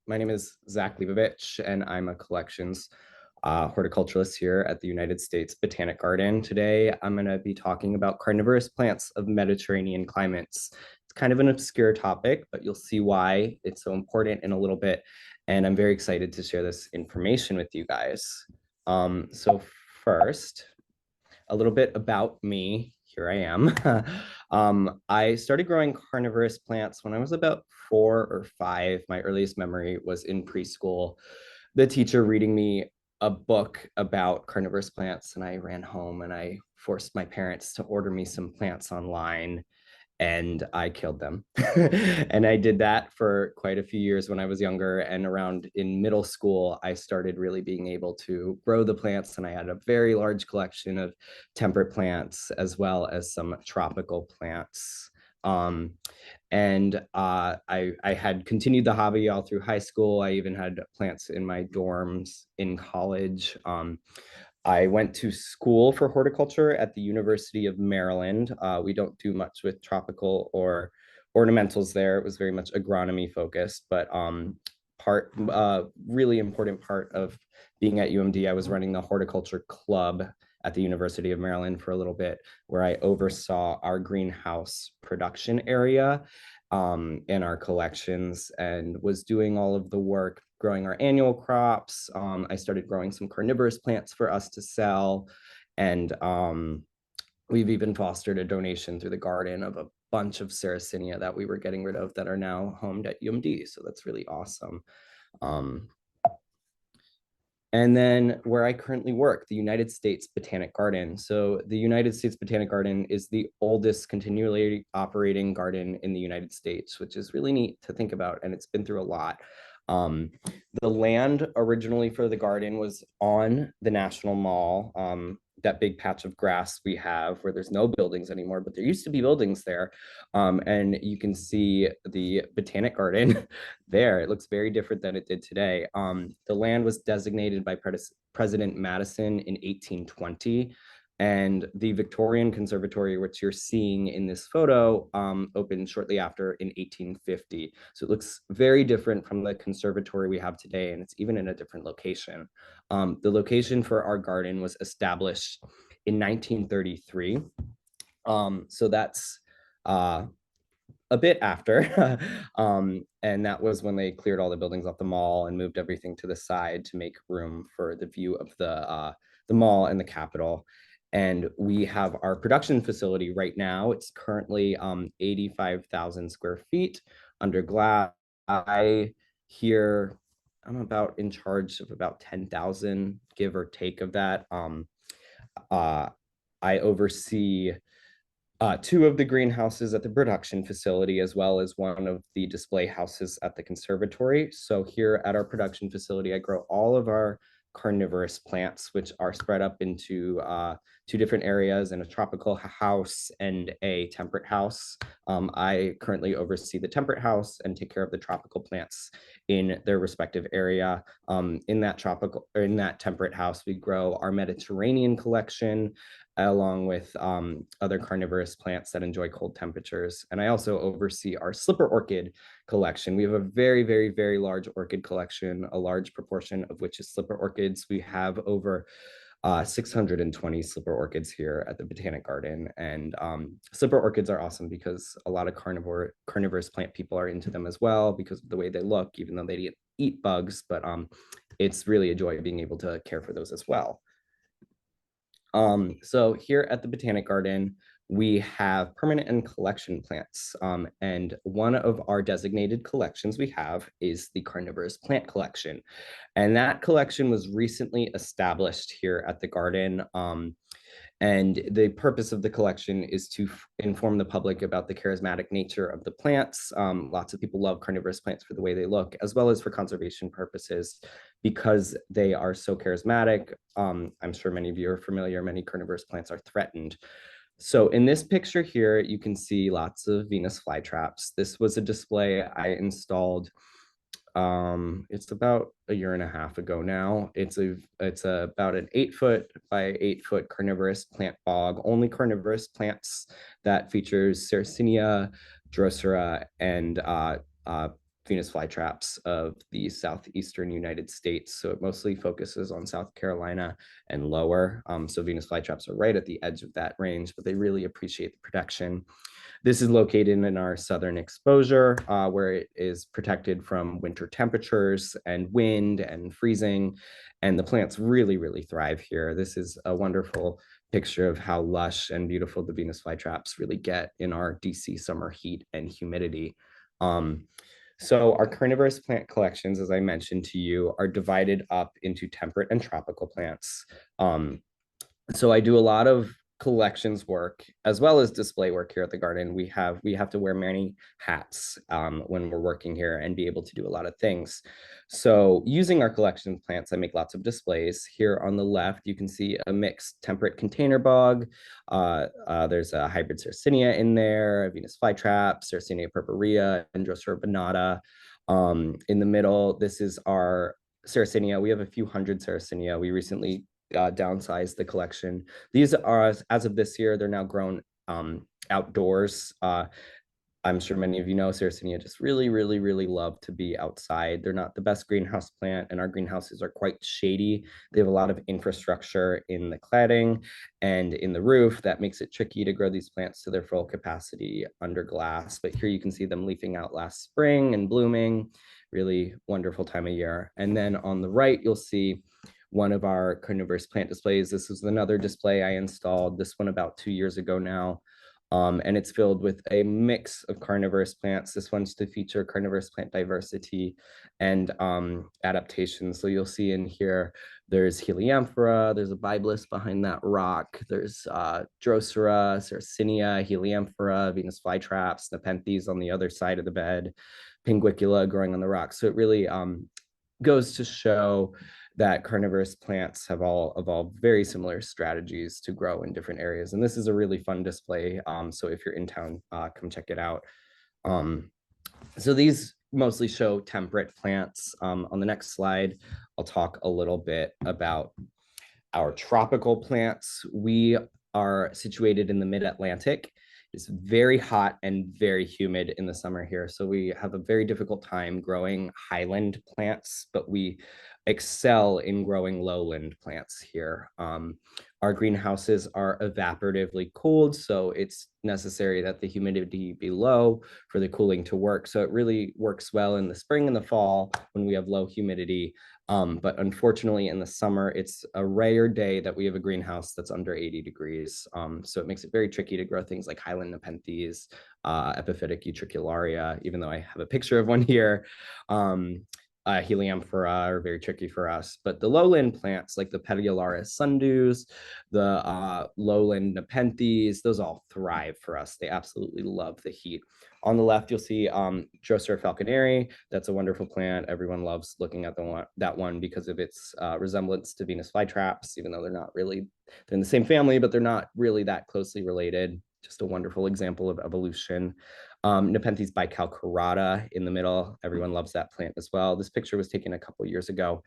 My name is Zack Leibovitch, and I'm a collections horticulturalist here at the United States Botanic Garden. Today, I'm going to be talking about carnivorous plants of Mediterranean climates. It's kind of an obscure topic, but you'll see why it's so important in a little bit. And I'm very excited to share this information with you guys. So first, a little bit about me. Here I am. I started growing carnivorous plants when I was about 4 or 5. My earliest memory was in preschool. The teacher reading me a book about carnivorous plants, and I ran home and I forced my parents to order me some plants online, and I killed them. And I did that for quite a few years when I was younger. And around in middle school, I started really being able to grow the plants. And I had a very large collection of temperate plants as well as some tropical plants. I had continued the hobby all through high school. I even had plants in my dorms in college. I went to school for horticulture at the University of Maryland. We don't do much with tropical or ornamentals there. It was very much agronomy focused, but really important part of being at UMD, I was running the horticulture club at the University of Maryland for a little bit, where I oversaw our greenhouse production area in our collections and was doing all of the work growing our annual crops. I started growing some carnivorous plants for us to sell. And we've even fostered a donation through the garden of a bunch of Sarracenia that we were getting rid of that are now homed at UMD. So that's really awesome. And then where I currently work, the United States Botanic Garden. So the United States Botanic Garden is the oldest continually operating garden in the United States, which is really neat to think about. And it's been through a lot. The land originally for the garden was on the National Mall, that big patch of grass we have where there's no buildings anymore, but there used to be buildings there. And you can see the Botanic Garden there. It looks very different than it did today. The land was designated by President Madison in 1820. And the Victorian Conservatory, which you're seeing in this photo, opened shortly after in 1850. So it looks very different from the conservatory we have today, and it's even in a different location. The location for our garden was established in 1933. So that's a bit after. And that was when they cleared all the buildings off the mall and moved everything to the side to make room for the view of the mall and the Capitol. And we have our production facility right now. It's currently 85,000 square feet under glass. I'm about in charge of about 10,000, give or take of that. I oversee 2 of the greenhouses at the production facility, as well as one of the display houses at the conservatory. So here at our production facility, I grow all of our carnivorous plants, which are spread up into 2 different areas, in a tropical house and a temperate house. I currently oversee the temperate house and take care of the tropical plants in their respective area. In that temperate house, we grow our Mediterranean collection, along with other carnivorous plants that enjoy cold temperatures. And I also oversee our slipper orchid collection. We have a very, very, very large orchid collection, a large proportion of which is slipper orchids. We have over 620 slipper orchids here at the Botanic Garden. And slipper orchids are awesome because a lot of carnivorous plant people are into them as well because of the way they look, even though they eat bugs. But it's really a joy being able to care for those as well. So here at the Botanic Garden, we have permanent and collection plants. And one of our designated collections we have is the Carnivorous Plant Collection. And that collection was recently established here at the garden. And the purpose of the collection is to inform the public about the charismatic nature of the plants. Lots of people love carnivorous plants for the way they look, as well as for conservation purposes, because they are so charismatic. I'm sure many of you are familiar, many carnivorous plants are threatened. So in this picture here, you can see lots of Venus flytraps. This was a display I installed it's about a year and a half ago now. It's about an 8-foot by 8-foot carnivorous plant bog, only carnivorous plants that features Sarracenia, Drosera, and Venus flytraps of the southeastern United States. So it mostly focuses on South Carolina and lower. So Venus flytraps are right at the edge of that range, but they really appreciate the protection. This is located in our southern exposure, where it is protected from winter temperatures and wind and freezing. And the plants really, really thrive here. This is a wonderful picture of how lush and beautiful the Venus flytraps really get in our DC summer heat and humidity. So our carnivorous plant collections, as I mentioned to you, are divided up into temperate and tropical plants. So I do a lot of collections work as well as display work here at the garden. We have to wear many hats when we're working here and be able to do a lot of things. So using our collection plants, I make lots of displays. Here on the left, you can see a mixed temperate container bog. There's a hybrid Sarracenia in there, a Venus flytrap, Sarracenia purpurea, and Drosera venata. In the middle, this is our Sarracenia. We have a few hundred Sarracenia. We recently downsize the collection. These are, as of this year, they're now grown outdoors. I'm sure many of you know Sarracenia just really, really, really love to be outside. They're not the best greenhouse plant, and our greenhouses are quite shady. They have a lot of infrastructure in the cladding and in the roof that makes it tricky to grow these plants to their full capacity under glass. But here you can see them leafing out last spring and blooming. Really wonderful time of year. And then on the right, you'll see one of our carnivorous plant displays. This is another display I installed, this one about 2 years ago now. And it's filled with a mix of carnivorous plants. This one's to feature carnivorous plant diversity and adaptations. So you'll see in here, there's Helianthera, there's a Bibulus behind that rock, there's Drosera, Sarracenia, Helianthera, Venus flytraps, Nepenthes on the other side of the bed, Pinguicula growing on the rock. So it really goes to show that carnivorous plants have all evolved very similar strategies to grow in different areas. And this is a really fun display. So if you're in town, come check it out. So these mostly show temperate plants. On the next slide, I'll talk a little bit about our tropical plants. We are situated in the mid-Atlantic. It's very hot and very humid in the summer here. So we have a very difficult time growing highland plants, but we excel in growing lowland plants here. Our greenhouses are evaporatively cooled, so it's necessary that the humidity be low for the cooling to work. So it really works well in the spring and the fall when we have low humidity. But unfortunately, in the summer, it's a rare day that we have a greenhouse that's under 80 degrees. So it makes it very tricky to grow things like Highland Nepenthes, epiphytic utricularia, even though I have a picture of one here. Helianthera are very tricky for us, but the lowland plants like the Pedicularis sundews, the lowland Nepenthes, those all thrive for us. They absolutely love the heat. On the left, you'll see Drosera falconeri. That's a wonderful plant. Everyone loves looking at that one because of its resemblance to Venus flytraps, even though they're not really, they're in the same family, but they're not really that closely related. Just a wonderful example of evolution. Nepenthes bicalcarata in the middle. Everyone loves that plant as well. This picture was taken a couple years ago,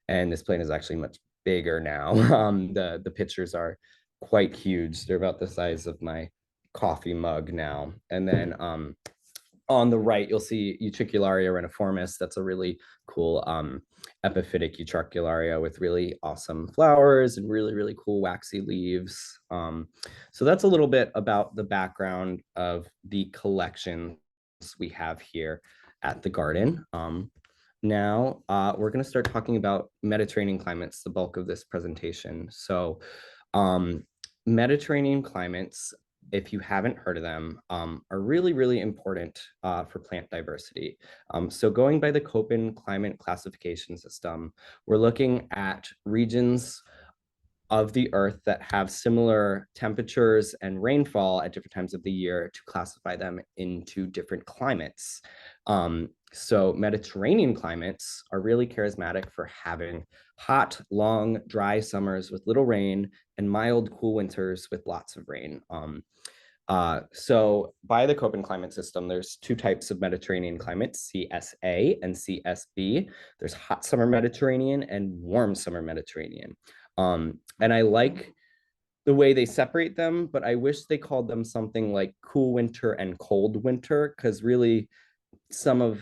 and this plant is actually much bigger now. The pictures are quite huge. They're about the size of my coffee mug now. And then on the right, you'll see Utricularia reniformis. That's a really cool epiphytic Utricularia with really awesome flowers and really, really cool waxy leaves. So that's a little bit about the background of the collections we have here at the garden. Now, we're going to start talking about Mediterranean climates, the bulk of this presentation. So Mediterranean climates, if you haven't heard of them, are really, really important for plant diversity. So going by the Köppen climate classification system, we're looking at regions of the earth that have similar temperatures and rainfall at different times of the year to classify them into different climates. So Mediterranean climates are really charismatic for having hot, long, dry summers with little rain and mild, cool winters with lots of rain. So by the Köppen climate system, there's two types of Mediterranean climates, CSA and CSB. There's hot summer Mediterranean and warm summer Mediterranean. And I like the way they separate them, but I wish they called them something like cool winter and cold winter, because really some of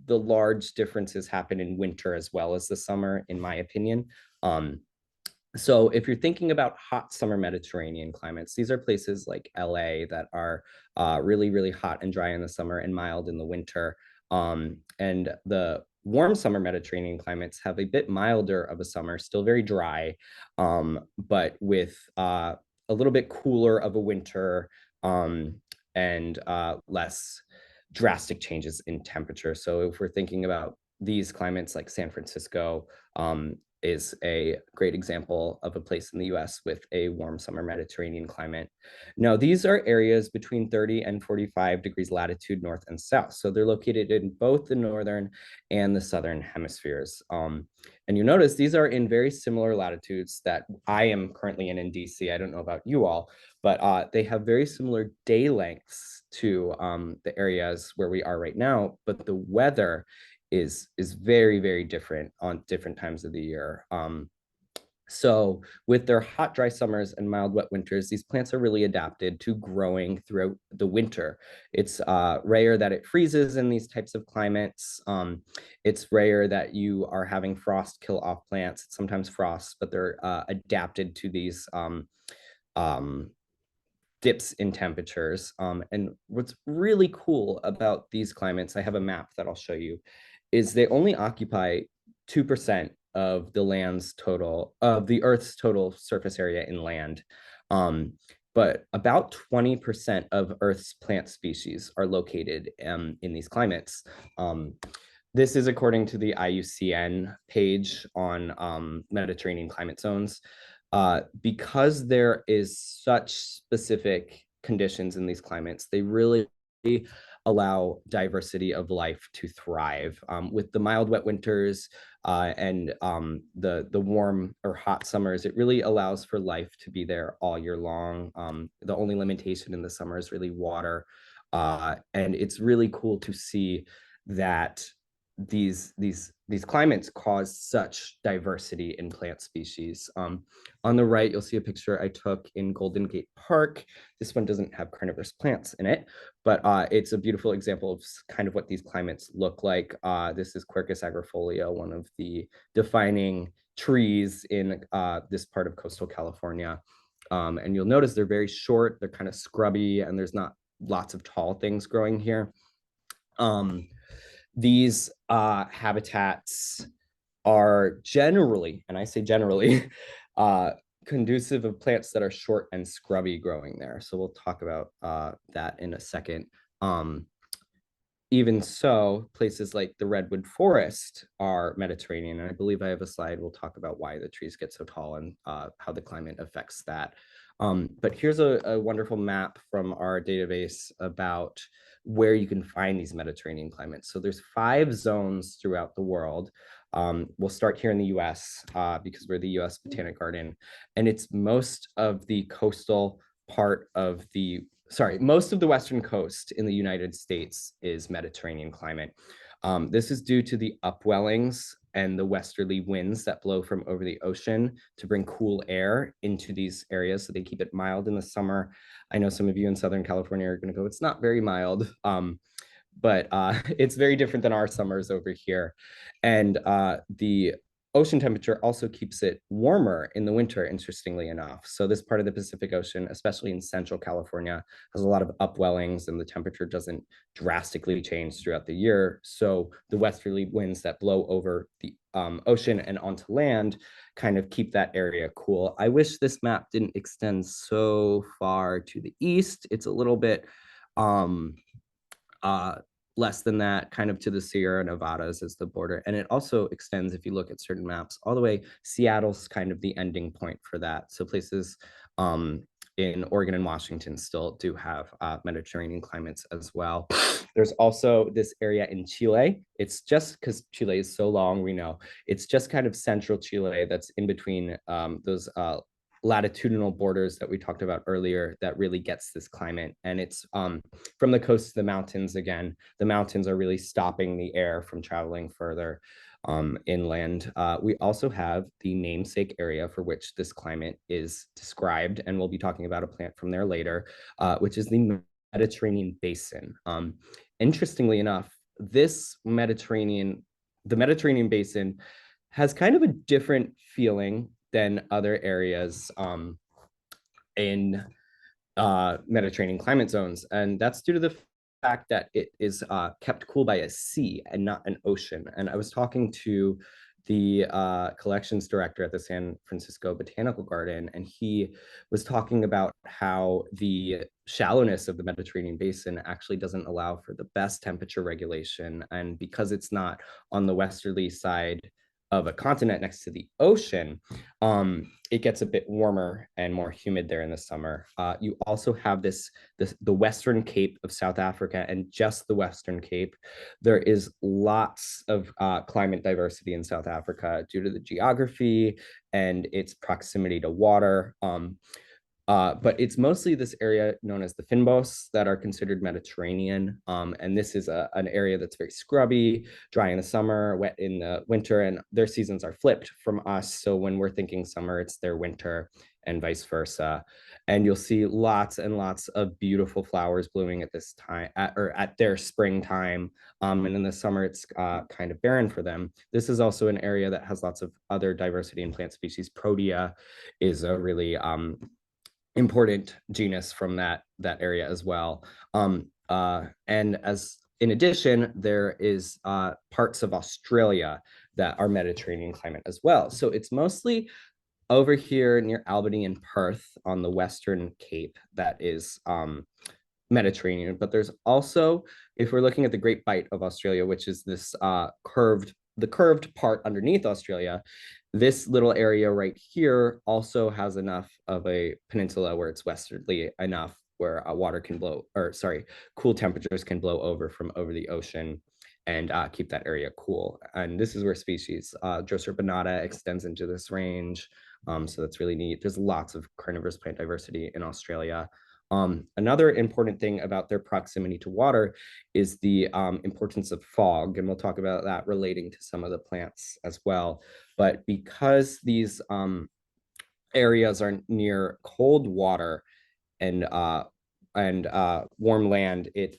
the large differences happen in winter as well as the summer, in my opinion. So if you're thinking about hot summer Mediterranean climates, these are places like LA that are really, really hot and dry in the summer and mild in the winter. And the warm summer Mediterranean climates have a bit milder of a summer, still very dry, but with a little bit cooler of a winter, and less drastic changes in temperature. So if we're thinking about these climates like San Francisco, is a great example of a place in the US with a warm summer Mediterranean climate. Now, these are areas between 30 and 45 degrees latitude north and south. So they're located in both the northern and the southern hemispheres. And you notice these are in very similar latitudes that I am currently in DC. I don't know about you all, but they have very similar day lengths to the areas where we are right now, but the weather is very, very different on different times of the year. So with their hot, dry summers and mild, wet winters, these plants are really adapted to growing throughout the winter. It's rare that it freezes in these types of climates. It's rare that you are having frost kill off plants. It's sometimes frost, but they're adapted to these dips in temperatures. And what's really cool about these climates, I have a map that I'll show you, is they only occupy 2% of the land's total, of the Earth's total surface area in land. But about 20% of Earth's plant species are located in these climates. This is according to the IUCN page on Mediterranean climate zones. Because there is such specific conditions in these climates, they really allow diversity of life to thrive. With the mild, wet winters and the warm or hot summers, it really allows for life to be there all year long. The only limitation in the summer is really water. And it's really cool to see that these climates cause such diversity in plant species. On the right, you'll see a picture I took in Golden Gate Park. This one doesn't have carnivorous plants in it, but it's a beautiful example of kind of what these climates look like. This is Quercus agrifolia, one of the defining trees in this part of coastal California. And you'll notice they're very short, they're kind of scrubby, and there's not lots of tall things growing here. These habitats are generally, and I say generally, conducive of plants that are short and scrubby growing there. So we'll talk about that in a second. Even so, places like the redwood forest are Mediterranean, and I believe I have a slide. We'll talk about why the trees get so tall and how the climate affects that. But here's a wonderful map from our database about where you can find these Mediterranean climates. So there's 5 zones throughout the world. We'll start here in the US because we're the US Botanic Garden, and it's most of the coastal part of most of the western coast in the United States is Mediterranean climate. This is due to the upwellings and the westerly winds that blow from over the ocean to bring cool air into these areas, so they keep it mild in the summer. I know some of you in Southern California are going to go, it's not very mild, but it's very different than our summers over here. And the ocean temperature also keeps it warmer in the winter, interestingly enough. So this part of the Pacific Ocean, especially in central California, has a lot of upwellings, and the temperature doesn't drastically change throughout the year. So the westerly winds that blow over the ocean and onto land kind of keep that area cool. I wish this map didn't extend so far to the east. It's a little bit less than that, kind of to the Sierra Nevadas as the border. And it also extends, if you look at certain maps, all the way. Seattle's kind of the ending point for that. So places in Oregon and Washington still do have Mediterranean climates as well. There's also this area in Chile. It's just because Chile is so long, we know. It's just kind of central Chile that's in between those latitudinal borders that we talked about earlier that really gets this climate. And it's from the coast to the mountains. Again, the mountains are really stopping the air from traveling further inland. We also have the namesake area for which this climate is described, and we'll be talking about a plant from there later, which is the Mediterranean basin. Interestingly enough, the Mediterranean basin has kind of a different feeling than other areas in Mediterranean climate zones. And that's due to the fact that it is kept cool by a sea and not an ocean. And I was talking to the collections director at the San Francisco Botanical Garden, and he was talking about how the shallowness of the Mediterranean basin actually doesn't allow for the best temperature regulation. And because it's not on the westerly side of a continent next to the ocean, it gets a bit warmer and more humid there in the summer. You also have the Western Cape of South Africa, and just the Western Cape. There is lots of climate diversity in South Africa due to the geography and its proximity to water. But it's mostly this area known as the Fynbos that are considered Mediterranean. And this is an area that's very scrubby, dry in the summer, wet in the winter, and their seasons are flipped from us. So when we're thinking summer, it's their winter and vice versa. And you'll see lots and lots of beautiful flowers blooming at this time, at their springtime. And in the summer, it's kind of barren for them. This is also an area that has lots of other diversity in plant species. Protea is a really important genus from that area as well. And as in addition, there is parts of Australia that are Mediterranean climate as well. So it's mostly over here near Albany and Perth on the Western Cape that is Mediterranean. But there's also, if we're looking at the Great Bight of Australia, which is this curved part underneath Australia, this little area right here also has enough of a peninsula where it's westerly enough where water can blow, or sorry, cool temperatures can blow over from over the ocean and keep that area cool. And this is where species, Drosera binata extends into this range. So that's really neat. There's lots of carnivorous plant diversity in Australia. Another important thing about their proximity to water is the importance of fog, and we'll talk about that relating to some of the plants as well. But because these areas are near cold water and warm land, it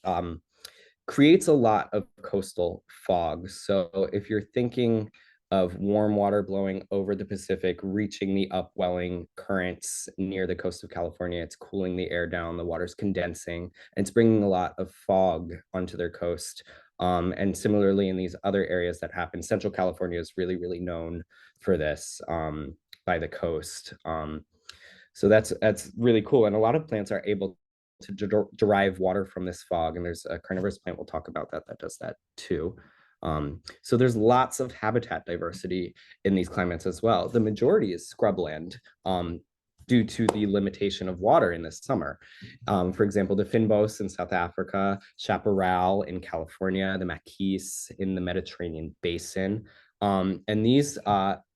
creates a lot of coastal fog. So if you're thinking of warm water blowing over the Pacific, reaching the upwelling currents near the coast of California, it's cooling the air down, the water's condensing, and it's bringing a lot of fog onto their coast. And similarly, in these other areas that happen, Central California is really, really known for this by the coast. So that's really cool. And a lot of plants are able to derive water from this fog. And there's a carnivorous plant we'll talk about that does that too. So there's lots of habitat diversity in these climates as well. The majority is scrubland due to the limitation of water in the summer. For example, the Fynbos in South Africa, chaparral in California, the maquis in the Mediterranean basin. And these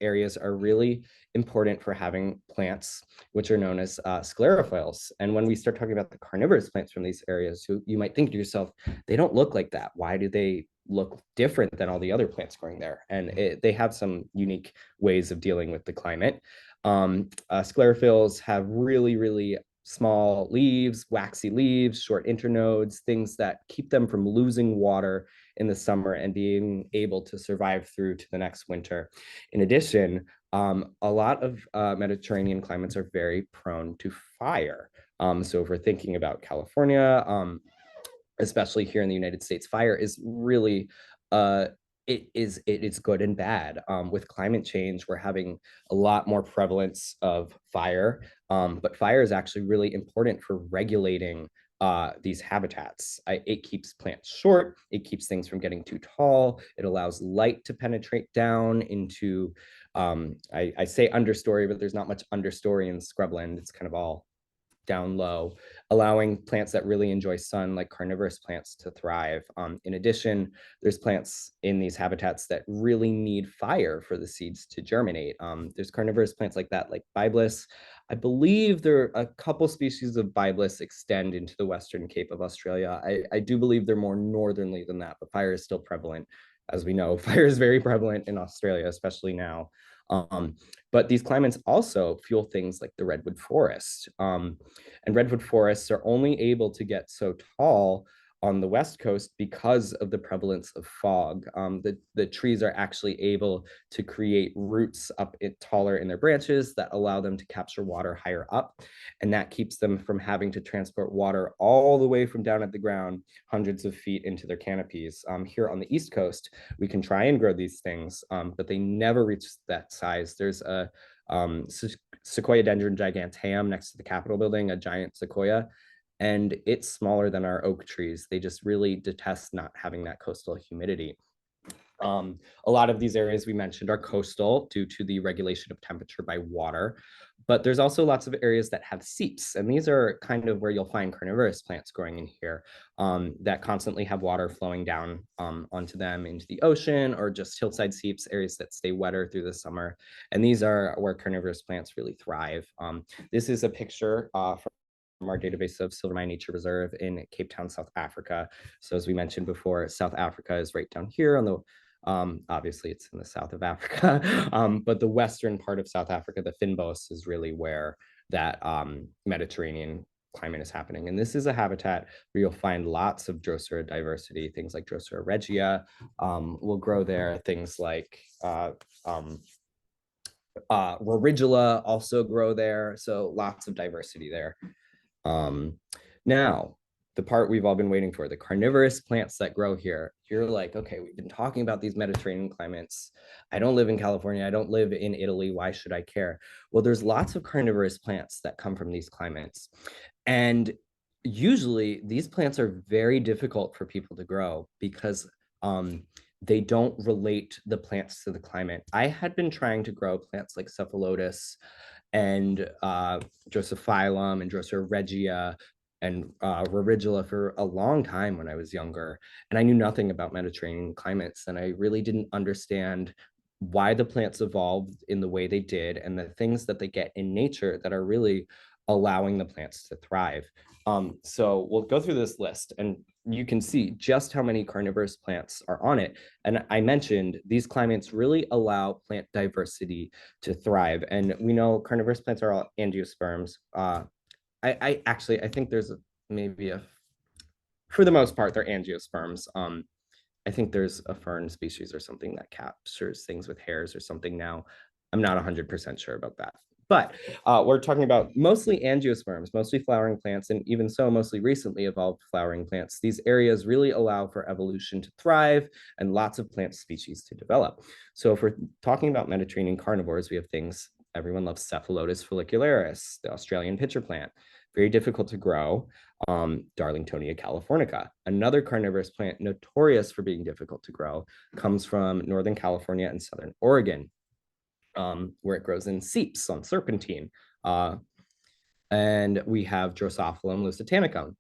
areas are really important for having plants, which are known as sclerophylls. And when we start talking about the carnivorous plants from these areas, you might think to yourself, they don't look like that. Why do they look different than all the other plants growing there? And they have some unique ways of dealing with the climate. Sclerophylls have really, really small leaves, waxy leaves, short internodes, things that keep them from losing water in the summer and being able to survive through to the next winter. In addition, a lot of Mediterranean climates are very prone to fire. So if we're thinking about California, especially here in the United States, fire is really it is good and bad. With climate change, we're having a lot more prevalence of fire, but fire is actually really important for regulating these habitats. It keeps plants short, it keeps things from getting too tall, it allows light to penetrate down into, I say understory, but there's not much understory in scrubland. It's kind of all down low, allowing plants that really enjoy sun, like carnivorous plants, to thrive. In addition, there's plants in these habitats that really need fire for the seeds to germinate. There's carnivorous plants like that, like Biblis. I believe there are a couple species of Biblis extend into the Western Cape of Australia. I do believe they're more northernly than that, but fire is still prevalent. As we know, fire is very prevalent in Australia, especially now. But these climates also fuel things like the redwood forest. And redwood forests are only able to get so tall on the West Coast because of the prevalence of fog. The trees are actually able to create roots taller in their branches that allow them to capture water higher up. And that keeps them from having to transport water all the way from down at the ground, hundreds of feet into their canopies. Here on the East Coast, we can try and grow these things, but they never reach that size. There's a Sequoiadendron giganteum next to the Capitol building, a giant sequoia, and it's smaller than our oak trees. They just really detest not having that coastal humidity. A lot of these areas we mentioned are coastal due to the regulation of temperature by water, but there's also lots of areas that have seeps, and these are kind of where you'll find carnivorous plants growing in here that constantly have water flowing down onto them into the ocean, or just hillside seeps, areas that stay wetter through the summer. And these are where carnivorous plants really thrive. This is a picture from our database of Silvermine Nature Reserve in Cape Town, South Africa. So as we mentioned before, South Africa is right down here on the obviously it's in the south of Africa, but the western part of South Africa, the Fynbos, is really where that Mediterranean climate is happening. And this is a habitat where you'll find lots of Drosera diversity. Things like Drosera regia will grow there. Things like Rorigula also grow there. So lots of diversity there. Now, the part we've all been waiting for, the carnivorous plants that grow here. You're like, okay, we've been talking about these Mediterranean climates. I don't live in California. I don't live in Italy. Why should I care? Well, there's lots of carnivorous plants that come from these climates. And usually these plants are very difficult for people to grow because they don't relate the plants to the climate. I had been trying to grow plants like Cephalotus and Drosophyllum and Drosera regia and Rorigula for a long time when I was younger. And I knew nothing about Mediterranean climates. And I really didn't understand why the plants evolved in the way they did and the things that they get in nature that are really allowing the plants to thrive. So we'll go through this list and you can see just how many carnivorous plants are on it. And I mentioned these climates really allow plant diversity to thrive. And we know carnivorous plants are all angiosperms. I actually, I think there's maybe for the most part, they're angiosperms. I think there's a fern species or something that captures things with hairs or something now. I'm not 100% sure about that. But we're talking about mostly angiosperms, mostly flowering plants, and even so, mostly recently evolved flowering plants. These areas really allow for evolution to thrive and lots of plant species to develop. So if we're talking about Mediterranean carnivores, we have things, everyone loves Cephalotus follicularis, the Australian pitcher plant, very difficult to grow. Darlingtonia californica, another carnivorous plant notorious for being difficult to grow, comes from Northern California and Southern Oregon, where it grows in seeps on serpentine. And we have Drosophyllum lusitanicum,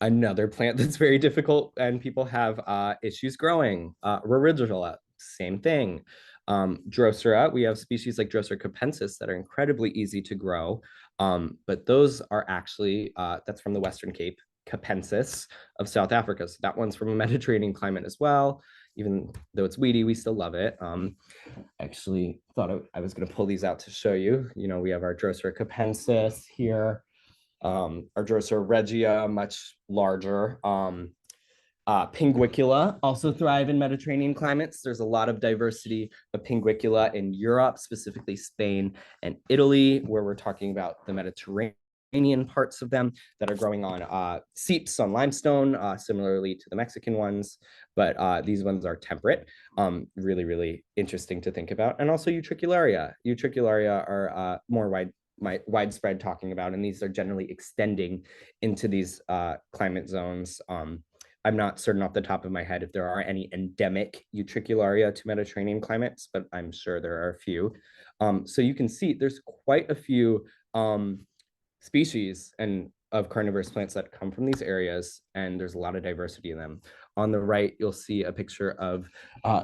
another plant that's very difficult and people have issues growing. Rorigula, same thing. Drosera, we have species like Drosera capensis that are incredibly easy to grow, but those are actually, that's from the Western Cape, capensis of South Africa. So that one's from a Mediterranean climate as well. Even though it's weedy, we still love it. Actually thought I was going to pull these out to show you. You know, we have our Drosera capensis here, our Drosera regia, much larger. Pinguicula also thrive in Mediterranean climates. There's a lot of diversity of Pinguicula in Europe, specifically Spain and Italy, where we're talking about the Mediterranean parts of them that are growing on seeps on limestone, similarly to the Mexican ones, but these ones are temperate. Really, really interesting to think about. And also Utricularia. Utricularia are more widespread talking about, and these are generally extending into these climate zones. I'm not certain off the top of my head if there are any endemic Utricularia to Mediterranean climates, but I'm sure there are a few. So you can see there's quite a few species and of carnivorous plants that come from these areas, and there's a lot of diversity in them. On the right, you'll see a picture of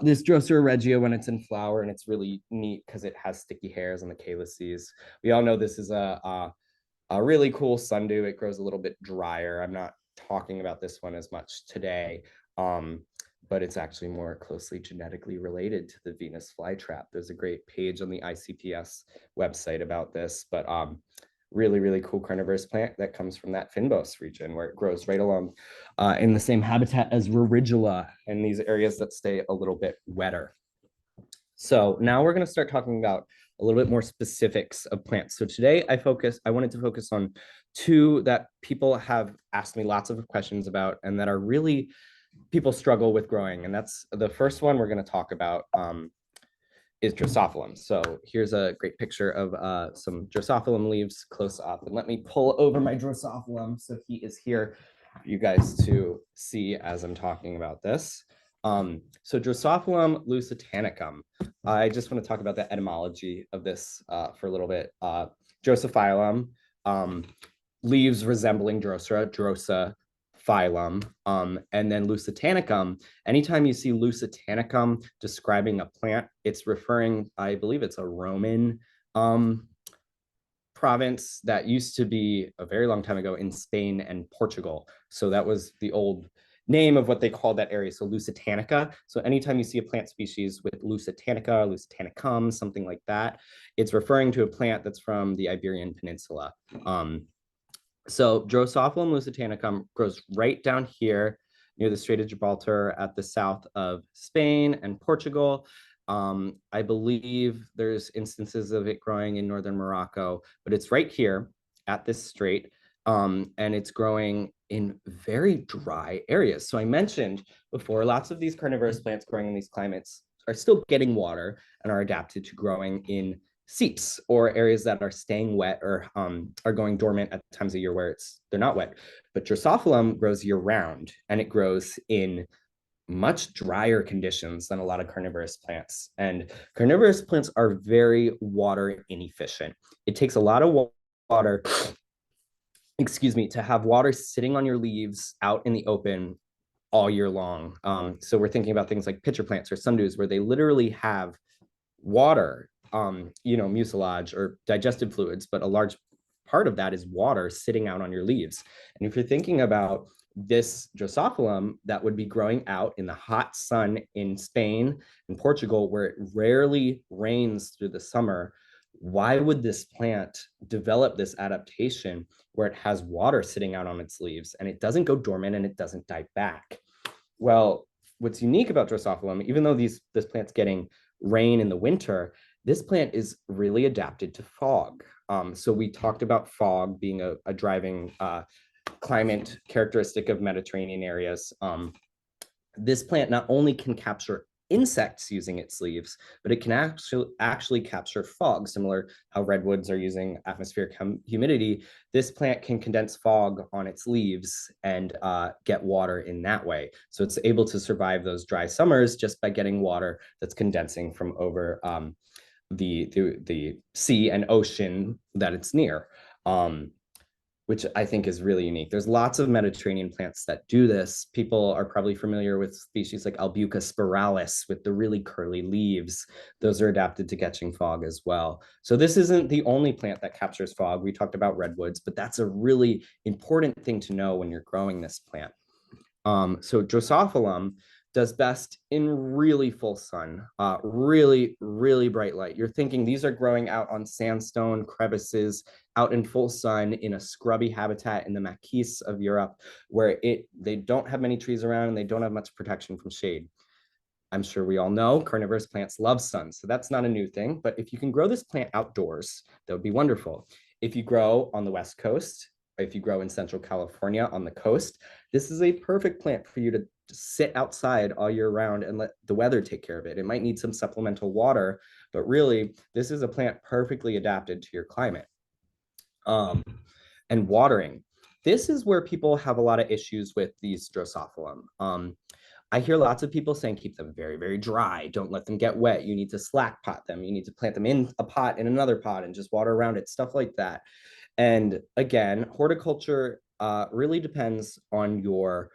this Drosera regia when it's in flower, and it's really neat because it has sticky hairs on the calyces. We all know this is a really cool sundew. It grows a little bit drier. I'm not talking about this one as much today, but it's actually more closely genetically related to the Venus flytrap. There's a great page on the ICPS website about this, but really, really cool carnivorous plant that comes from that fynbos region where it grows right along in the same habitat as Rigula and these areas that stay a little bit wetter. So now we're going to start talking about a little bit more specifics of plants. So today I wanted to focus on two that people have asked me lots of questions about and that are really people struggle with growing. And that's the first one we're going to talk about is Drosophilum. So here's a great picture of some Drosophilum leaves close up. And let me pull over my Drosophilum so he is here for you guys to see as I'm talking about this. So Drosophilum lusitanicum. I just want to talk about the etymology of this for a little bit. Drosophilum, leaves resembling drosa phylum, and then lusitanicum. Anytime you see lusitanicum describing a plant, it's referring, I believe it's a Roman province that used to be a very long time ago in Spain and Portugal. So that was the old name of what they called that area. So lusitanica. So anytime you see a plant species with lusitanica, lusitanicum, something like that, it's referring to a plant that's from the Iberian Peninsula. So Drosophilum lusitanicum grows right down here near the Strait of Gibraltar at the south of Spain and Portugal. I believe there's instances of it growing in northern Morocco, but it's right here at this strait, and it's growing in very dry areas. So I mentioned before, lots of these carnivorous plants growing in these climates are still getting water and are adapted to growing in seeps or areas that are staying wet or are going dormant at times of year where they're not wet. But Drosophilum grows year round, and it grows in much drier conditions than a lot of carnivorous plants. And carnivorous plants are very water inefficient. It takes a lot of water, excuse me, to have water sitting on your leaves out in the open all year long. So we're thinking about things like pitcher plants or sundews where they literally have water, mucilage or digestive fluids, but a large part of that is water sitting out on your leaves. And if you're thinking about this Drosophilum that would be growing out in the hot sun in Spain and Portugal, where it rarely rains through the summer, why would this plant develop this adaptation where it has water sitting out on its leaves and it doesn't go dormant and it doesn't die back? Well, what's unique about Drosophilum, even though this plant's getting rain in the winter, this plant is really adapted to fog. So we talked about fog being a driving climate characteristic of Mediterranean areas. This plant not only can capture insects using its leaves, but it can actually capture fog, similar how redwoods are using atmospheric humidity. This plant can condense fog on its leaves and get water in that way. So it's able to survive those dry summers just by getting water that's condensing from over the sea and ocean that it's near. Which I think is really unique. There's lots of Mediterranean plants that do this. People are probably familiar with species like Albuca spiralis with the really curly leaves. Those are adapted to catching fog as well. So this isn't the only plant that captures fog. We talked about redwoods, but that's a really important thing to know when you're growing this plant. So Drosophilum does best in really full sun, really, really bright light. You're thinking these are growing out on sandstone crevices, out in full sun in a scrubby habitat in the Maquis of Europe, where they don't have many trees around and they don't have much protection from shade. I'm sure we all know carnivorous plants love sun, so that's not a new thing. But if you can grow this plant outdoors, that would be wonderful. If you grow on the West Coast, if you grow in Central California on the coast, this is a perfect plant for you to sit outside all year round and let the weather take care of it. It might need some supplemental water, but really, this is a plant perfectly adapted to your climate. And watering. This is where people have a lot of issues with these Drosophilum. I hear lots of people saying keep them very, very dry. Don't let them get wet. You need to slack pot them. You need to plant them in a pot, in another pot, and just water around it, stuff like that. And again, horticulture really depends on your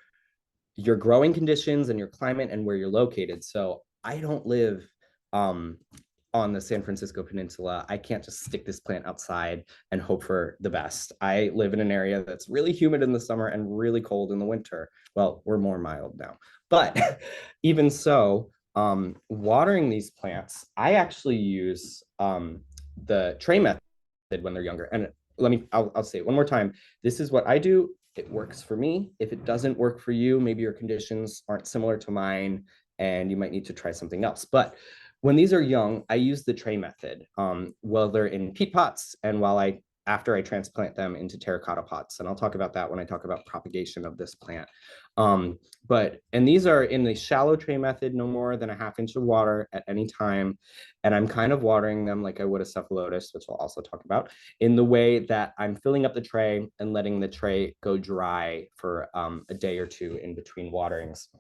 growing conditions and your climate and where you're located. So I don't live on the San Francisco Peninsula. I can't just stick this plant outside and hope for the best. I live in an area that's really humid in the summer and really cold in the winter. Well, we're more mild now. But even so, watering these plants, I actually use the tray method when they're younger. And I'll say it one more time. This is what I do. It works for me. If it doesn't work for you, maybe your conditions aren't similar to mine and you might need to try something else. But when these are young, I use the tray method. While they're in peat pots and after I transplant them into terracotta pots. And I'll talk about that when I talk about propagation of this plant. And these are in the shallow tray method, no more than a half inch of water at any time. And I'm kind of watering them like I would a cephalotus, which I'll also talk about, in the way that I'm filling up the tray and letting the tray go dry for a day or two in between waterings.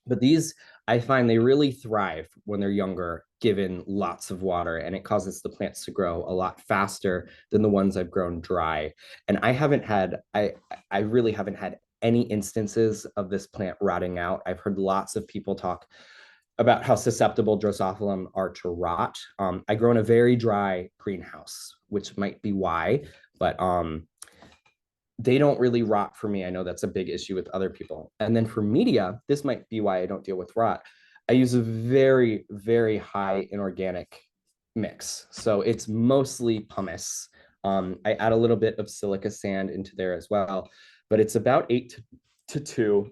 But these, I find they really thrive when they're younger, given lots of water, and it causes the plants to grow a lot faster than the ones I've grown dry. And I really haven't had any instances of this plant rotting out. I've heard lots of people talk about how susceptible Drosophilum are to rot. I grow in a very dry greenhouse, which might be why, but they don't really rot for me. I know that's a big issue with other people. And then for media, this might be why I don't deal with rot. I use a very, very high inorganic mix. So it's mostly pumice. I add a little bit of silica sand into there as well, but it's about 8 to 2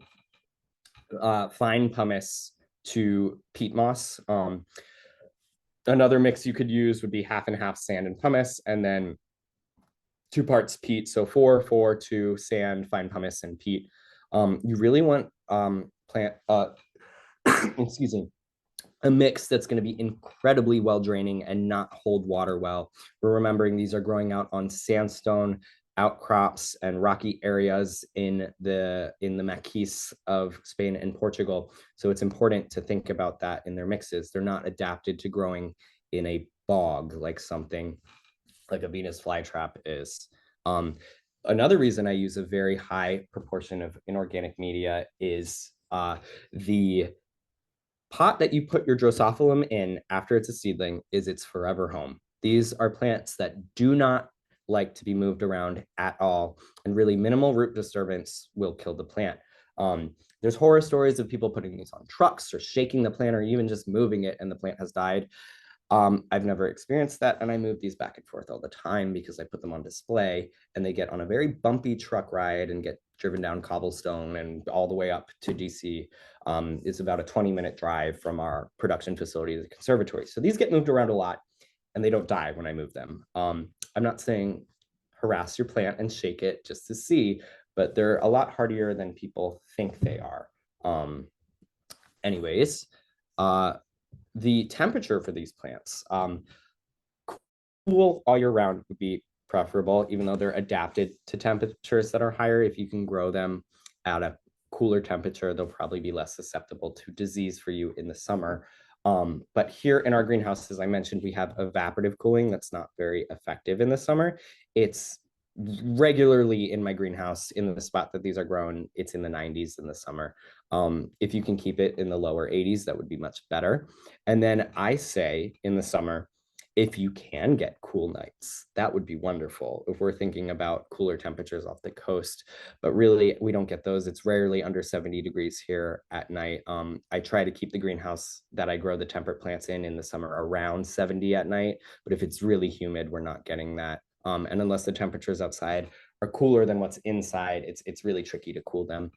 fine pumice to peat moss. Another mix you could use would be half and half sand and pumice, and then 2 parts peat. So 4, 4, 2 sand, fine pumice, and peat. You really want plant, excuse me, a mix that's going to be incredibly well draining and not hold water well. We're remembering these are growing out on sandstone outcrops and rocky areas in the Maquis of Spain and Portugal. So it's important to think about that in their mixes. They're not adapted to growing in a bog like something like a Venus flytrap is. Another reason I use a very high proportion of inorganic media is the pot that you put your Drosophilum in after it's a seedling is its forever home. These are plants that do not like to be moved around at all, and really minimal root disturbance will kill the plant. There's horror stories of people putting these on trucks or shaking the plant or even just moving it and the plant has died. I've never experienced that, and I move these back and forth all the time because I put them on display and they get on a very bumpy truck ride and get driven down cobblestone and all the way up to DC. It's about a 20-minute drive from our production facility to the conservatory. So these get moved around a lot and they don't die when I move them. I'm not saying harass your plant and shake it just to see, but they're a lot hardier than people think they are. Anyways, the temperature for these plants, cool all year round would be preferable, even though they're adapted to temperatures that are higher. If you can grow them at a cooler temperature, they'll probably be less susceptible to disease for you in the summer. But here in our greenhouse, as I mentioned, we have evaporative cooling that's not very effective in the summer. It's regularly in my greenhouse in the spot that these are grown, it's in the 90s in the summer. If you can keep it in the lower 80s, that would be much better. And then I say in the summer, if you can get cool nights, that would be wonderful if we're thinking about cooler temperatures off the coast. But really, we don't get those. It's rarely under 70 degrees here at night. I try to keep the greenhouse that I grow the temperate plants in the summer around 70 at night. But if it's really humid, we're not getting that. And unless the temperatures outside are cooler than what's inside, it's really tricky to cool them.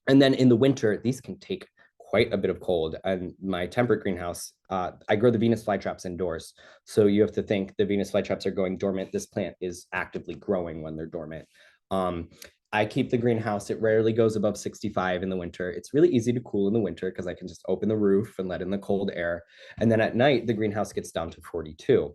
And then in the winter, these can take quite a bit of cold. And my temperate greenhouse, I grow the Venus flytraps indoors. So you have to think the Venus flytraps are going dormant. This plant is actively growing when they're dormant. I keep the greenhouse, it rarely goes above 65 in the winter. It's really easy to cool in the winter because I can just open the roof and let in the cold air. And then at night, the greenhouse gets down to 42.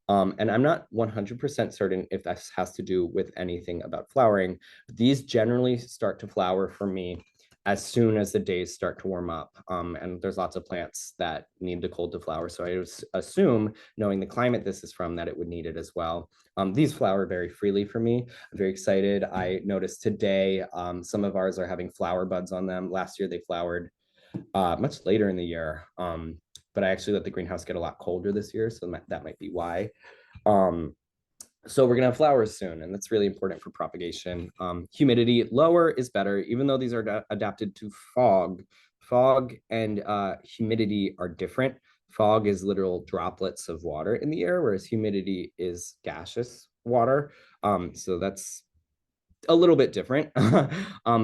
And I'm not 100% certain if this has to do with anything about flowering. These generally start to flower for me as soon as the days start to warm up. And there's lots of plants that need the cold to flower. So I assume, knowing the climate this is from, that it would need it as well. These flower very freely for me. I'm very excited. I noticed today some of ours are having flower buds on them. Last year they flowered much later in the year. But I actually let the greenhouse get a lot colder this year, so that might be why. So we're gonna have flowers soon, and that's really important for propagation. Humidity lower is better, even though these are adapted to fog. Fog and humidity are different. Fog is literal droplets of water in the air, whereas humidity is gaseous water. So that's a little bit different.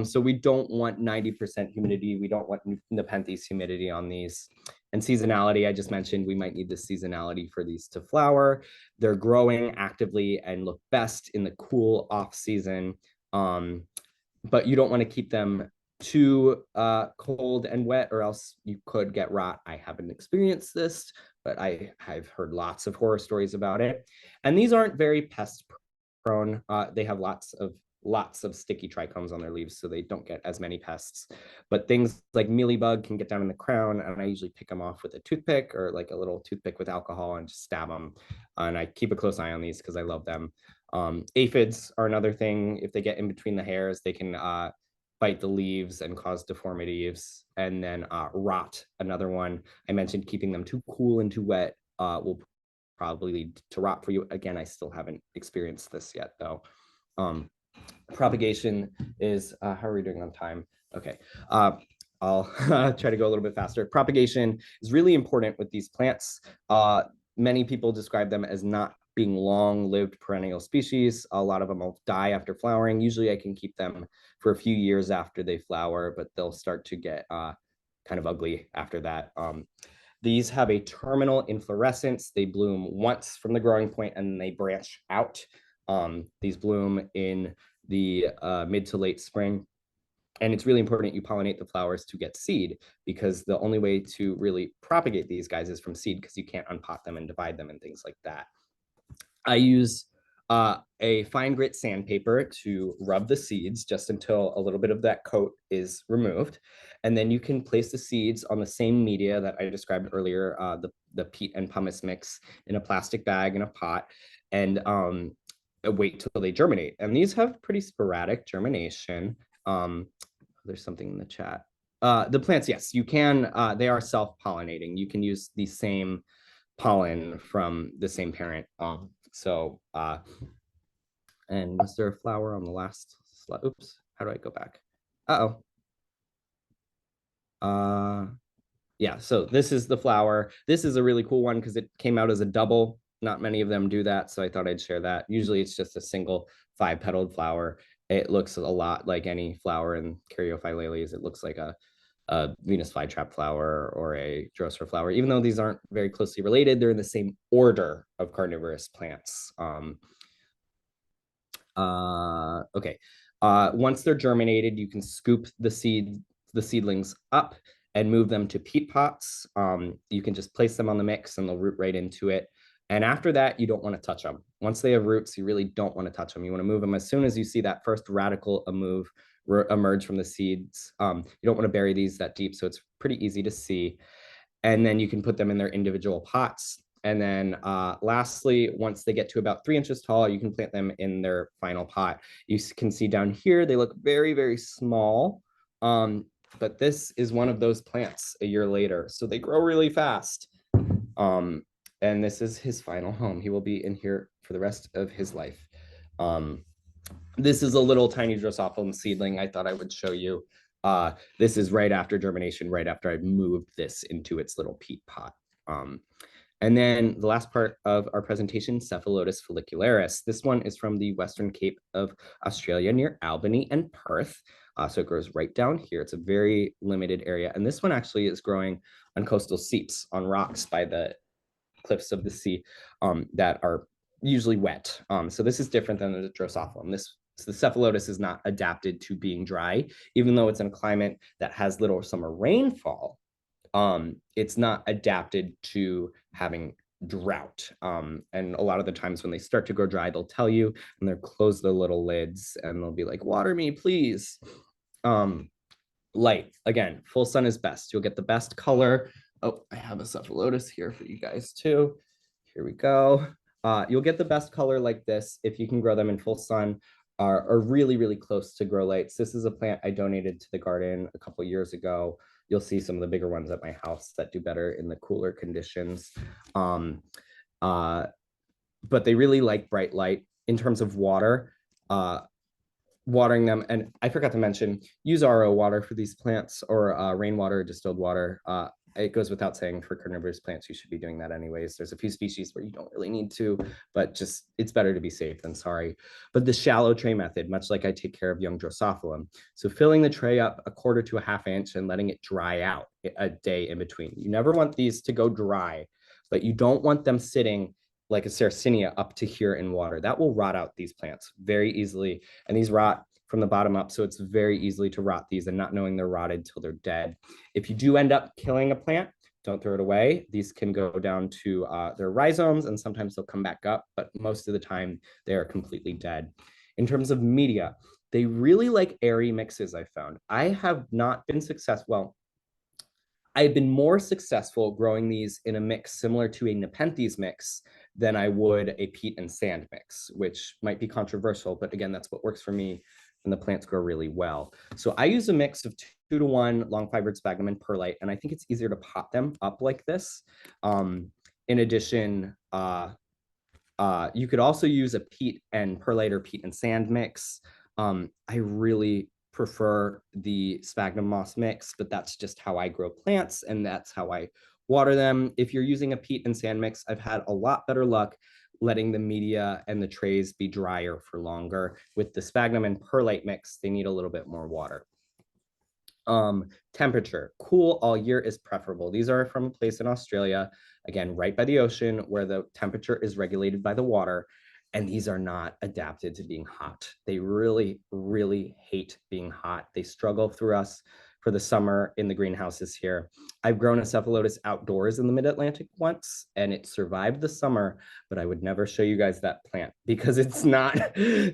So we don't want 90% humidity. We don't want Nepenthes humidity on these. And seasonality, I just mentioned, we might need the seasonality for these to flower. They're growing actively and look best in the cool off season. But you don't want to keep them too cold and wet, or else you could get rot. I haven't experienced this, but I've heard lots of horror stories about it. And these aren't very pest prone. They have lots of sticky trichomes on their leaves, so they don't get as many pests. But things like mealybug can get down in the crown, and I usually pick them off with a toothpick or like a little toothpick with alcohol and just stab them. And I keep a close eye on these because I love them. Aphids are another thing. If they get in between the hairs, they can bite the leaves and cause deformities. And then rot, another one. I mentioned keeping them too cool and too wet will probably lead to rot for you. Again, I still haven't experienced this yet, though. Propagation is, how are we doing on time? Okay, I'll try to go a little bit faster. Propagation is really important with these plants. Many people describe them as not being long-lived perennial species. A lot of them will die after flowering. Usually I can keep them for a few years after they flower, but they'll start to get kind of ugly after that. These have a terminal inflorescence. They bloom once from the growing point and they branch out. These bloom in the mid to late spring. And it's really important you pollinate the flowers to get seed, because the only way to really propagate these guys is from seed, because you can't unpot them and divide them and things like that. I use a fine grit sandpaper to rub the seeds just until a little bit of that coat is removed. And then you can place the seeds on the same media that I described earlier, the peat and pumice mix, in a plastic bag in a pot, and wait till they germinate. And these have pretty sporadic germination. There's something in the chat. The plants, yes, you can, they are self-pollinating. You can use the same pollen from the same parent. And was there a flower on the last slide? Oops, how do I go back? Yeah, so this is the flower. This is a really cool one because it came out as a double. Not many of them do that, so I thought I'd share that. Usually it's just a single 5-petaled flower. It looks a lot like any flower in Caryophyllales. It looks like a Venus flytrap flower or a Drosophyllum flower, even though these aren't very closely related. They're in the same order of carnivorous plants. Okay. Once they're germinated, you can scoop the seedlings up and move them to peat pots. You can just place them on the mix and they'll root right into it. And after that, you don't want to touch them. Once they have roots, you really don't want to touch them. You want to move them as soon as you see that first radical emerge from the seeds. You don't want to bury these that deep, so it's pretty easy to see. And then you can put them in their individual pots. And then lastly, once they get to about 3 inches tall, you can plant them in their final pot. You can see down here, they look very, very small. But this is one of those plants a year later. So they grow really fast. And this is his final home. He will be in here for the rest of his life. This is a little tiny Drosophyllum seedling I thought I would show you. This is right after germination, right after I moved this into its little peat pot. And then the last part of our presentation, Cephalotus follicularis. This one is from the Western Cape of Australia near Albany and Perth. So it grows right down here. It's a very limited area. And this one actually is growing on coastal seeps, on rocks by the cliffs of the sea that are usually wet. So this is different than the Drosophyllum. The Cephalotus is not adapted to being dry, even though it's in a climate that has little summer rainfall. It's not adapted to having drought. And a lot of the times when they start to grow dry, they'll tell you, and they'll close their little lids and they'll be like, water me, please. Light, again, full sun is best. You'll get the best color. Oh, I have a Cephalotus here for you guys too. Here we go. You'll get the best color like this if you can grow them in full sun or really, really close to grow lights. This is a plant I donated to the garden a couple years ago. You'll see some of the bigger ones at my house that do better in the cooler conditions. But they really like bright light. In terms of water, watering them, and I forgot to mention, use RO water for these plants, or rainwater, distilled water. it goes without saying for carnivorous plants, you should be doing that anyways. There's a few species where you don't really need to, but just it's better to be safe than sorry. But the shallow tray method, much like I take care of young Drosophilum. So filling the tray up a quarter to a half inch and letting it dry out a day in between. You never want these to go dry, but you don't want them sitting like a Sarracenia up to here in water. That will rot out these plants very easily. And these rot from the bottom up. So it's very easily to rot these and not knowing they're rotted till they're dead. If you do end up killing a plant, don't throw it away. These can go down to their rhizomes and sometimes they'll come back up, but most of the time they are completely dead. In terms of media, they really like airy mixes, I found. I have not been successful. Well, I've been more successful growing these in a mix similar to a Nepenthes mix than I would a peat and sand mix, which might be controversial, but again, that's what works for me and the plants grow really well. So I use a mix of 2-to-1 long fibered sphagnum and perlite, and I think it's easier to pot them up like this. In addition, you could also use a peat and perlite or peat and sand mix. I really prefer the sphagnum moss mix, but that's just how I grow plants and that's how I water them. If you're using a peat and sand mix, I've had a lot better luck letting the media and the trays be drier for longer. With the sphagnum and perlite mix, they need a little bit more water. Temperature, cool all year is preferable. These are from a place in Australia, again, right by the ocean where the temperature is regulated by the water. And these are not adapted to being hot. They really, really hate being hot. They struggle through us for the summer in the greenhouses here. I've grown a cephalotus outdoors in the mid-Atlantic once, and it survived the summer, but I would never show you guys that plant because it's not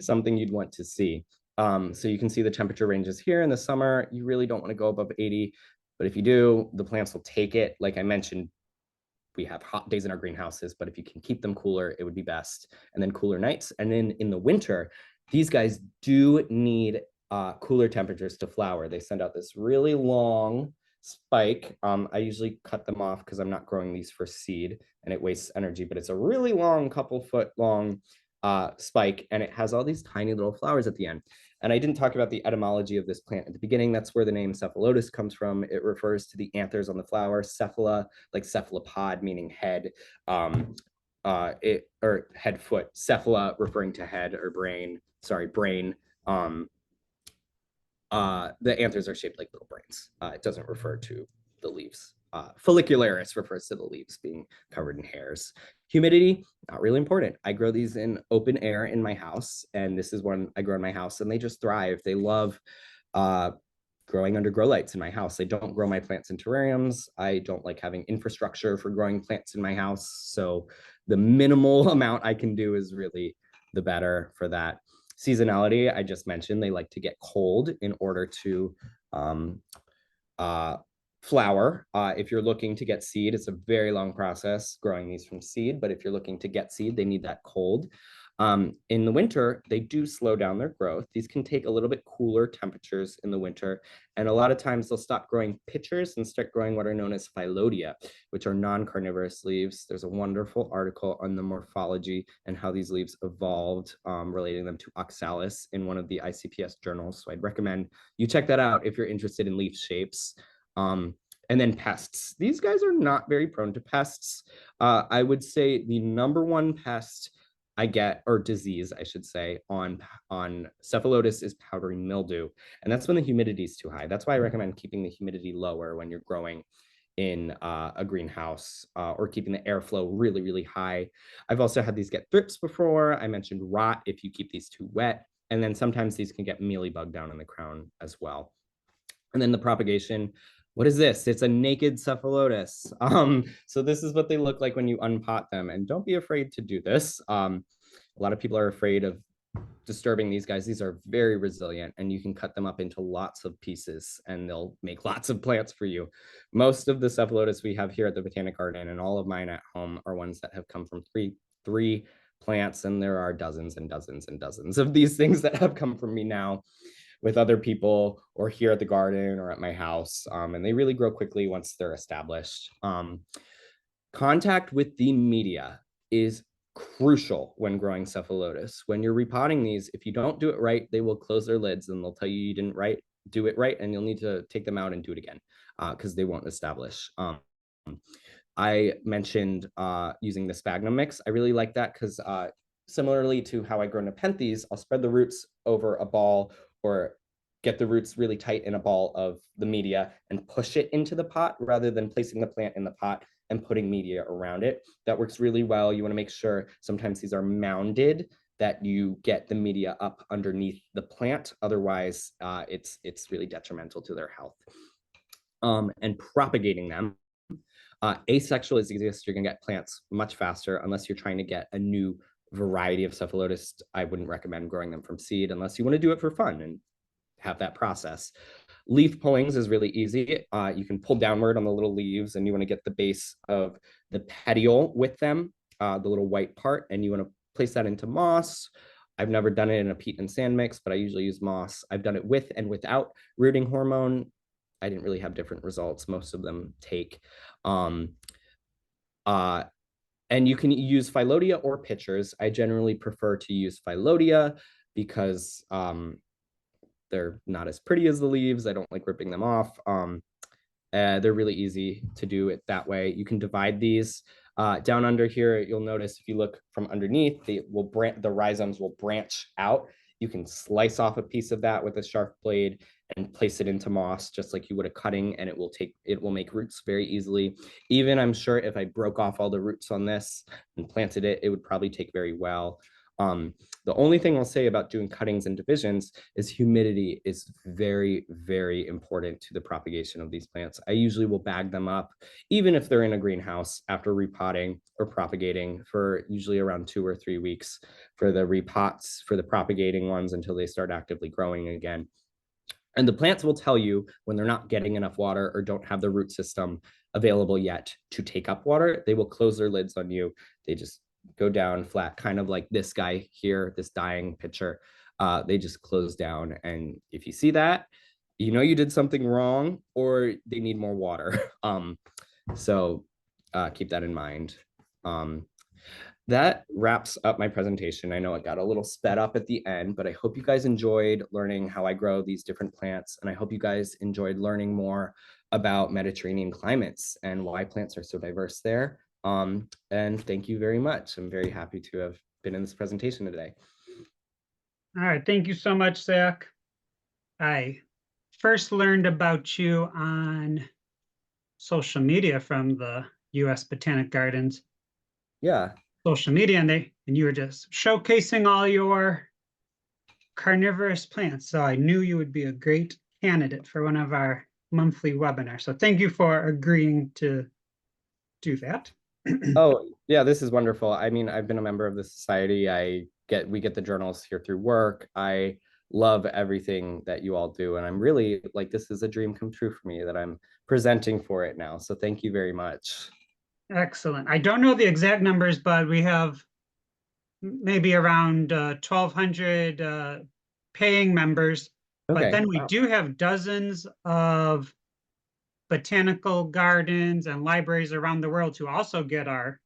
something you'd want to see. So you can see the temperature ranges here in the summer. You really don't want to go above 80, but if you do, the plants will take it. Like I mentioned, we have hot days in our greenhouses, but if you can keep them cooler, it would be best. And then cooler nights. And then in the winter, these guys do need cooler temperatures to flower. They send out this really long spike. I usually cut them off because I'm not growing these for seed and it wastes energy, but it's a really long, couple foot long spike, and it has all these tiny little flowers at the end. And I didn't talk about the etymology of this plant at the beginning. That's where the name cephalotus comes from. It refers to the anthers on the flower, cephala, like cephalopod, meaning head, or head foot, cephala referring to head or brain, sorry, brain. The anthers are shaped like little brains. It doesn't refer to the leaves. Follicularis refers to the leaves being covered in hairs. Humidity, not really important. I grow these in open air in my house, and this is one I grow in my house, and they just thrive. They love growing under grow lights in my house. I don't grow my plants in terrariums. I don't like having infrastructure for growing plants in my house. So the minimal amount I can do is really the better for that. Seasonality, I just mentioned, they like to get cold in order to flower. If you're looking to get seed, it's a very long process growing these from seed, but if you're looking to get seed, they need that cold. In the winter, they do slow down their growth. These can take a little bit cooler temperatures in the winter, and a lot of times they'll stop growing pitchers and start growing what are known as phyllodia, which are non-carnivorous leaves. There's a wonderful article on the morphology and how these leaves evolved, relating them to oxalis in one of the ICPS journals. So I'd recommend you check that out if you're interested in leaf shapes. And then pests. These guys are not very prone to pests. I would say the number one pest I get, or disease, I should say, on cephalotus is powdery mildew. And that's when the humidity is too high. That's why I recommend keeping the humidity lower when you're growing in a greenhouse, or keeping the airflow really, really high. I've also had these get thrips before. I mentioned rot if you keep these too wet. And then sometimes these can get mealybug down in the crown as well. And then the propagation, what is this? It's a naked cephalotus. So this is what they look like when you unpot them. And don't be afraid to do this. A lot of people are afraid of disturbing these guys. These are very resilient, and you can cut them up into lots of pieces and they'll make lots of plants for you. Most of the cephalotus we have here at the Botanic Garden, and all of mine at home, are ones that have come from three plants, and there are dozens and dozens and dozens of these things that have come from me now with other people or here at the garden or at my house. And they really grow quickly once they're established. Contact with the media is crucial when growing cephalotus. When you're repotting these, if you don't do it right, they will close their lids and they'll tell you didn't do it right, and you'll need to take them out and do it again because they won't establish. I mentioned using the sphagnum mix. I really like that because similarly to how I grow Nepenthes, I'll spread the roots over a ball or get the roots really tight in a ball of the media and push it into the pot rather than placing the plant in the pot and putting media around it. That works really well. You want to make sure sometimes these are mounded, that you get the media up underneath the plant. Otherwise, it's really detrimental to their health. And propagating them. Asexual is easiest. You're going to get plants much faster unless you're trying to get a new variety of cephalotus. I wouldn't recommend growing them from seed unless you want to do it for fun and have that process. Leaf pullings is really easy. You can pull downward on the little leaves and you want to get the base of the petiole with them, the little white part, and you want to place that into moss. I've never done it in a peat and sand mix, but I usually use moss. I've done it with and without rooting hormone. I didn't really have different results. Most of them take. And you can use phyllodia or pitchers. I generally prefer to use phyllodia because they're not as pretty as the leaves. I don't like ripping them off. They're really easy to do it that way. You can divide these. Down under here, you'll notice if you look from underneath, the rhizomes will branch out. You can slice off a piece of that with a sharp blade and place it into moss just like you would a cutting, and it will make roots very easily. Even I'm sure if I broke off all the roots on this and planted it, it would probably take very well. The only thing I'll say about doing cuttings and divisions is humidity is very, very important to the propagation of these plants. I usually will bag them up, even if they're in a greenhouse, after repotting or propagating for usually around 2 or 3 weeks for the repots, for the propagating ones until they start actively growing again. And the plants will tell you when they're not getting enough water or don't have the root system available yet to take up water. They will close their lids on you. They just go down flat, kind of like this guy here, this dying pitcher. They just close down. And if you see that, you know you did something wrong or they need more water. So keep that in mind. That wraps up my presentation. I know it got a little sped up at the end, but I hope you guys enjoyed learning how I grow these different plants. And I hope you guys enjoyed learning more about Mediterranean climates and why plants are so diverse there. And thank you very much. I'm very happy to have been in this presentation today. All right, thank you so much, Zach. I first learned about you on social media from the U.S. Botanic Gardens. Yeah. Social media, and you were just showcasing all your carnivorous plants. So I knew you would be a great candidate for one of our monthly webinars. So thank you for agreeing to do that. Oh, yeah, this is wonderful. I mean, I've been a member of the society. We get the journals here through work. I love everything that you all do. And I'm really like, this is a dream come true for me that I'm presenting for it now. So thank you very much. Excellent. I don't know the exact numbers, but we have maybe around 1,200 paying members. Okay. But then we Wow. do have dozens of botanical gardens and libraries around the world who also get our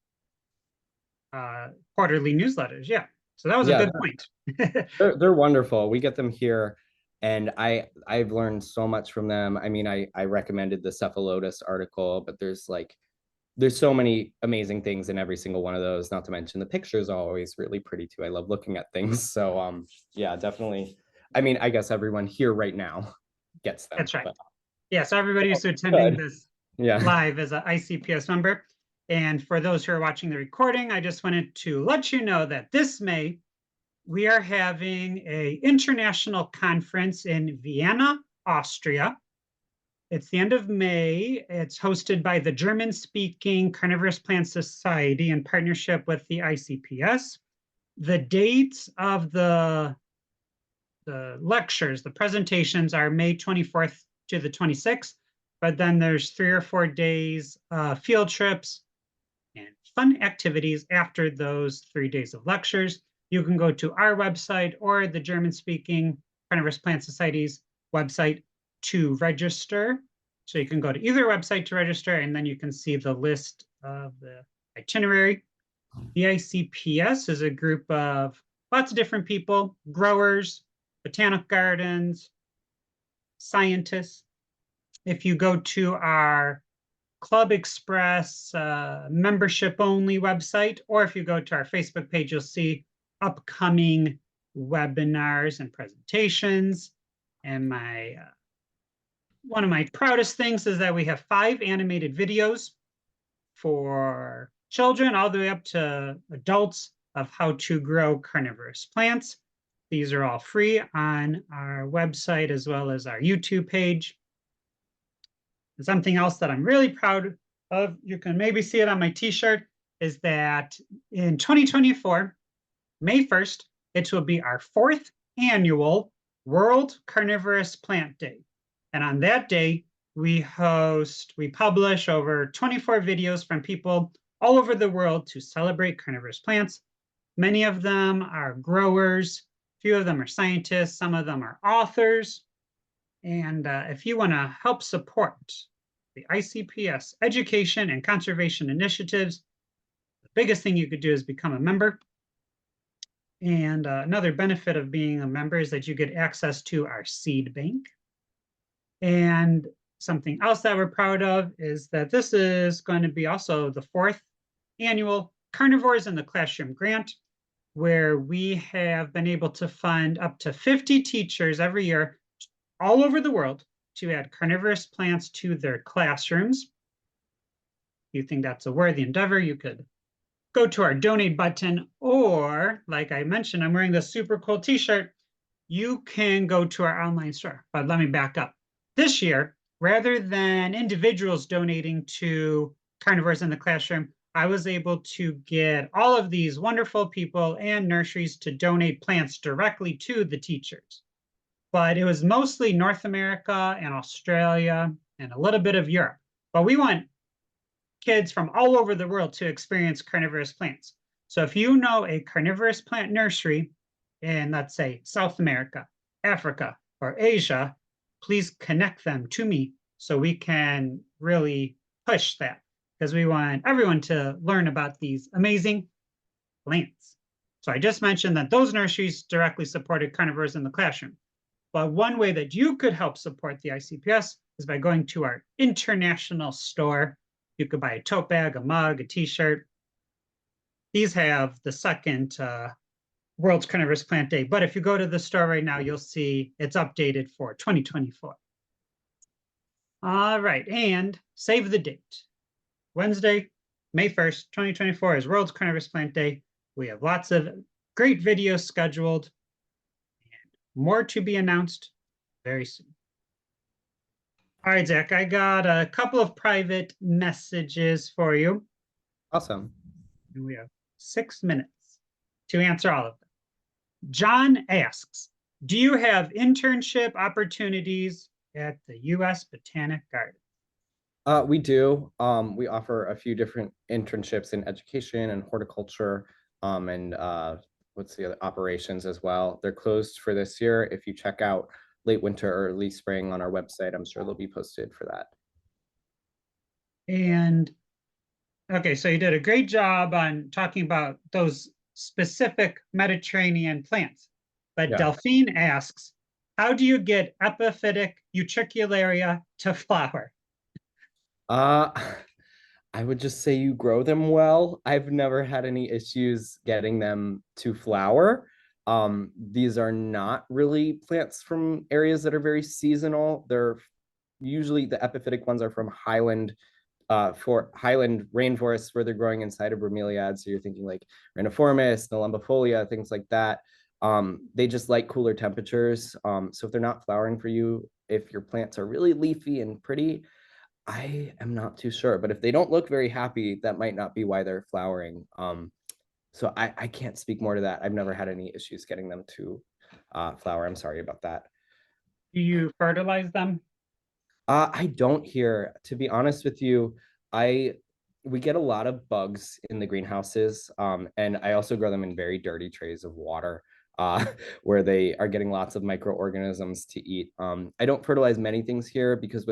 quarterly newsletters. Yeah. So that was a Yeah, good point. they're wonderful. We get them here, and I've learned so much from them. I mean, I recommended the Cephalotus article, but there's so many amazing things in every single one of those. Not to mention the pictures are always really pretty too. I love looking at things. So yeah, definitely. I mean, I guess everyone here right now gets them. That's right. But, Yeah. So everybody who's attending good. this Yeah. live is an ICPS member. And for those who are watching the recording, I just wanted to let you know that this May, we are having an international conference in Vienna, Austria. It's the end of May. It's hosted by the German-speaking Carnivorous Plants Society in partnership with the ICPS. The dates of the lectures, the presentations are May 24th to the 26th, but then there's 3 or 4 days field trips and fun activities after those 3 days of lectures. You can go to our website or the German-speaking Carnivorous Plant Society's website to register. So you can go to either website to register, and then you can see the list of the itinerary. The ICPS is a group of lots of different people, growers, botanic gardens, scientists. If you go to our Club Express membership only website, or if you go to our Facebook page, you'll see upcoming webinars and presentations. And one of my proudest things is that we have 5 animated videos for children all the way up to adults of how to grow carnivorous plants. These are all free on our website as well as our YouTube page. And something else that I'm really proud of, you can maybe see it on my t-shirt, is that in 2024, May 1st, it will be our 4th annual World Carnivorous Plant Day. And on that day, we publish over 24 videos from people all over the world to celebrate carnivorous plants. Many of them are growers, a few of them are scientists, some of them are authors. And if you want to help support the ICPS education and conservation initiatives, the biggest thing you could do is become a member. And another benefit of being a member is that you get access to our seed bank. And something else that we're proud of is that this is going to be also the 4th annual Carnivores in the Classroom grant, where we have been able to fund up to 50 teachers every year all over the world to add carnivorous plants to their classrooms. If you think that's a worthy endeavor, you could go to our donate button, or like I mentioned, I'm wearing this super cool t-shirt. You can go to our online store, but let me back up. This year, rather than individuals donating to Carnivores in the Classroom, I was able to get all of these wonderful people and nurseries to donate plants directly to the teachers. But it was mostly North America and Australia and a little bit of Europe. But we want kids from all over the world to experience carnivorous plants. So if you know a carnivorous plant nursery in, let's say, South America, Africa, or Asia, please connect them to me so we can really push that, because we want everyone to learn about these amazing plants. So I just mentioned that those nurseries directly supported Carnivores in the Classroom. But one way that you could help support the ICPS is by going to our international store. You could buy a tote bag, a mug, a t-shirt. These have the second World's Carnivorous Plant Day. But if you go to the store right now, you'll see it's updated for 2024. All right, and save the date. Wednesday, May 1st, 2024 is World's Carnivorous Plant Day. We have lots of great videos scheduled and more to be announced very soon. All right, Zach, I got a couple of private messages for you. Awesome. And we have 6 minutes to answer all of them. John asks, do you have internship opportunities at the U.S. Botanic Garden? We do. We offer a few different internships in education and horticulture, and what's the other operations as well. They're closed for this year. If you check out late winter or early spring on our website, I'm sure they'll be posted for that. And okay, so you did a great job on talking about those specific Mediterranean plants. But Yeah. Delphine asks, how do you get epiphytic utricularia to flower? I would just say you grow them well. I've never had any issues getting them to flower. These are not really plants from areas that are very seasonal. They're usually the epiphytic ones are from highland rainforests where they're growing inside of bromeliads. So you're thinking like reniformis, nelumbifolia, things like that. They just like cooler temperatures. So if they're not flowering for you, if your plants are really leafy and pretty, I am not too sure. But if they don't look very happy, that might not be why they're flowering. So I can't speak more to that. I've never had any issues getting them to flower. I'm sorry about that. Do you fertilize them? I don't hear, to be honest with you, we get a lot of bugs in the greenhouses, and I also grow them in very dirty trays of water, where they are getting lots of microorganisms to eat. I don't fertilize many things here because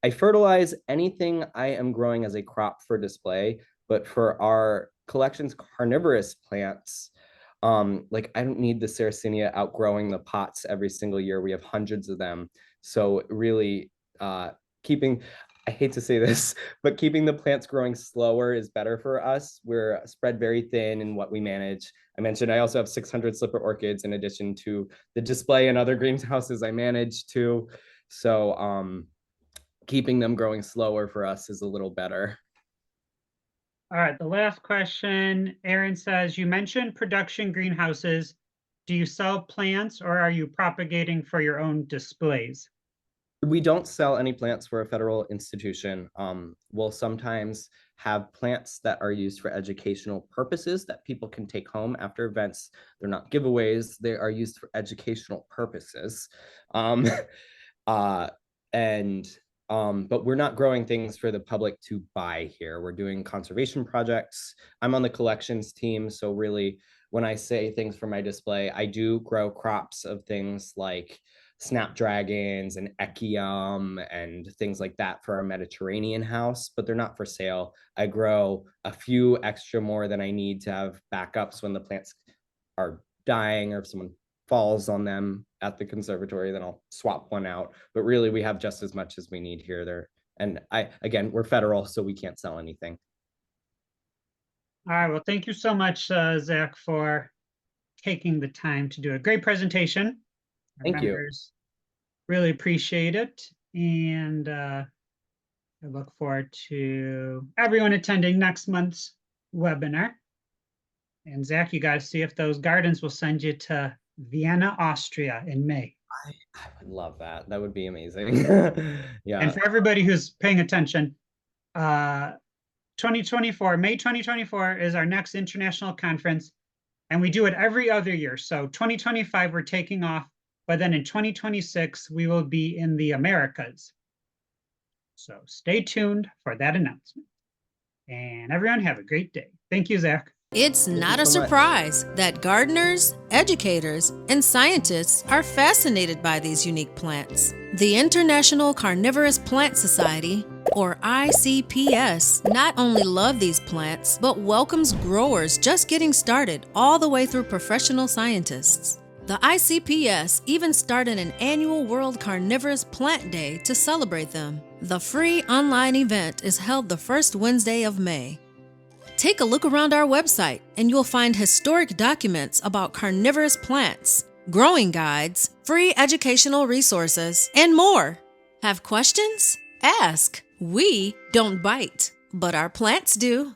I fertilize anything I am growing as a crop for display, but for our collection's carnivorous plants, like I don't need the Sarracenia outgrowing the pots every single year. We have hundreds of them. So really, I hate to say this, but keeping the plants growing slower is better for us. We're spread very thin in what we manage. I mentioned I also have 600 slipper orchids in addition to the display and other greenhouses I manage too. So keeping them growing slower for us is a little better. All right, the last question, Aaron says, you mentioned production greenhouses. Do you sell plants or are you propagating for your own displays? We don't sell any plants for a federal institution. We'll sometimes have plants that are used for educational purposes that people can take home after events. They're not giveaways, they are used for educational purposes. Um, uh, and but we're not growing things for the public to buy here. We're doing conservation projects. I'm on the collections team, so really when I say things for my display, I do grow crops of things like snapdragons and echium and things like that for our Mediterranean house, but they're not for sale. I grow a few extra more than I need to have backups when the plants are dying or if someone falls on them at the conservatory, then I'll swap one out. But really, we have just as much as we need here. There, and again, we're federal, so we can't sell anything. All right, well, thank you so much, Zach, for taking the time to do a great presentation. Our Thank you. members really appreciate it. And I look forward to everyone attending next month's webinar. And Zach, you got to see if those gardens will send you to Vienna, Austria in May. I would love that. That would be amazing. Yeah. And for everybody who's paying attention, 2024, May 2024 is our next international conference. And we do it every other year. So 2025, we're taking off. But then in 2026, we will be in the Americas. So stay tuned for that announcement. And everyone have a great day. Thank you, Zach. It's not a surprise that gardeners, educators, and scientists are fascinated by these unique plants. The International Carnivorous Plants Society, or ICPS, not only love these plants, but welcomes growers just getting started all the way through professional scientists. The ICPS even started an annual World Carnivorous Plant Day to celebrate them. The free online event is held the first Wednesday of May. Take a look around our website and you'll find historic documents about carnivorous plants, growing guides, free educational resources, and more. Have questions? Ask. We don't bite, but our plants do.